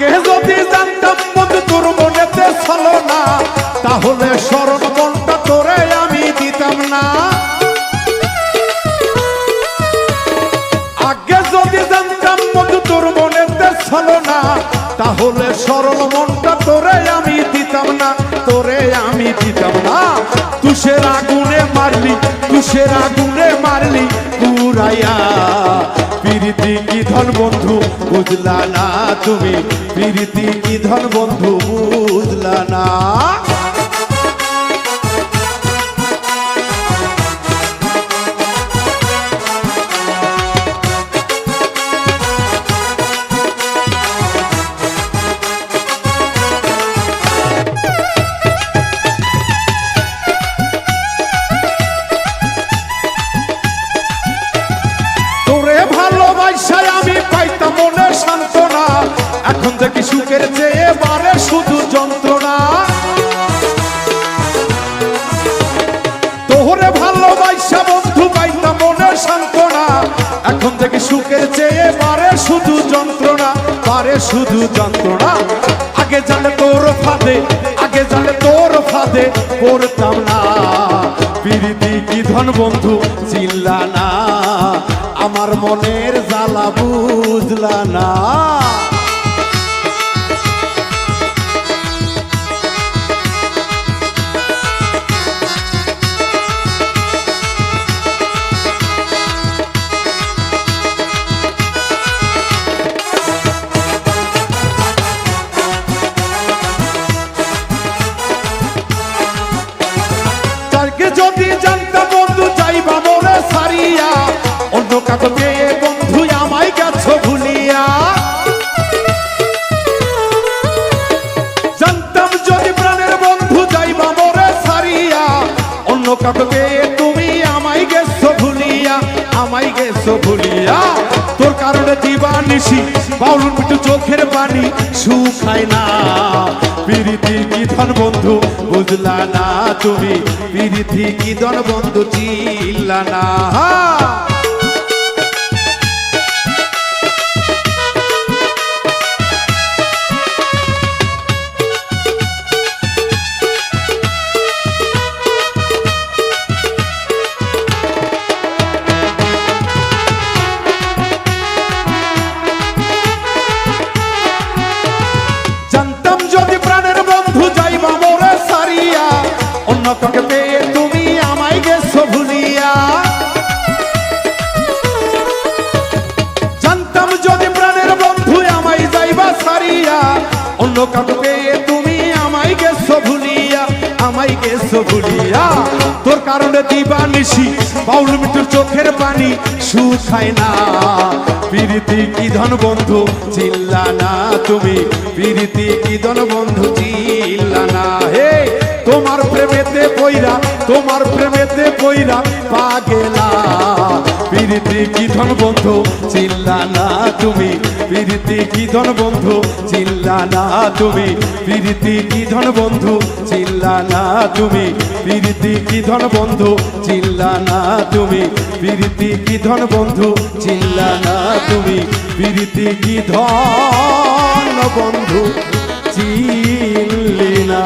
আগে যদি জানতাম বন্ধু তোর মনেতে ছলো না, তাহলে স্মরণ মনটা তোরে আমি দিতাম না। আগে যদি জানতাম বন্ধু তোর মনেতে ছলো না, তাহলে সরল মনটা তোরে আমি দিতাম না, তোরে আমি দিতাম না। তুষের আগুনে মারলি, তুষের আগুনে মারলি পুরাইয়া। প্রীতি কি ধন বন্ধু বুঝলা না তুমি, প্রীতি কি ধন বন্ধু বুঝলা না। আমি পাইতাম মনে সান্ত্বনা, এখন দেখি সুখের চেয়ে বাড়ে শুধু যন্ত্রণা। তোরে ভালোবাসা বন্ধু পাইতাম মনে সান্ত্বনা, এখন দেখি সুখের চেয়ে বাড়ে শুধু যন্ত্রণা, বাড়ে শুধু যন্ত্রণা। আগে জানলে তোর ফাঁদে, আগে জানলে তোর ফাঁদে পড়তাম না। প্রীতি কি ধন বন্ধু চিনলা না, আমার মনের জ্বালা বুঝলা না। তাকে যদি জানতাম বন্ধু যাইবা মোরে সারিয়া, অন্য কাকে পেয়ে বন্ধু আমায় গেছো ভুলিয়া। জানতাম যদি প্রাণের বন্ধু যাইবা মোরে সারিয়া, অন্য কাকে পেয়ে তুমি আমায় গেছো ভুলিয়া, আমায় গেছো ভুলিয়া। তোর কারণে দিবানিশি বাউল মিটু চোখের পানি শুকায় না। প্রীতি কি ধন বন্ধু বুঝলা না তুমি, প্রীতি কি ধন বন্ধু চিনলা না। অন্য কাকে পেয়ে তুমি আমায় গেছো ভুলিয়া। জানতাম যদি প্রাণের বন্ধু আমায় যাইবা সারিয়া, অন্য কাকে পেয়ে তুমি আমায় গেছো ভুলিয়া, আমায় গেছো ভুলিয়া। তোর কারণে দিবানিশি বাউল মিটুর চোখের পানি শুকায় না। প্রীতি কি ধন বন্ধু চিনলা না তুমি, প্রীতি কি ধন বন্ধু চিনলা না। হে তোমার প্রেমেতে পইরা, তোমার প্রেমেতে পইরা পাগেলা। প্রীতি কি ধন বন্ধু চিনলা না তুমি, প্রীতি কি ধন বন্ধু চিনলা না তুমি, প্রীতি কি ধন বন্ধু চিনলা না তুমি, প্রীতি কি ধন বন্ধু চিনলা না তুমি, প্রীতি কি ধন বন্ধু চিনলা না তুমি, প্রীতি কি ধন বন্ধু চিনলি না।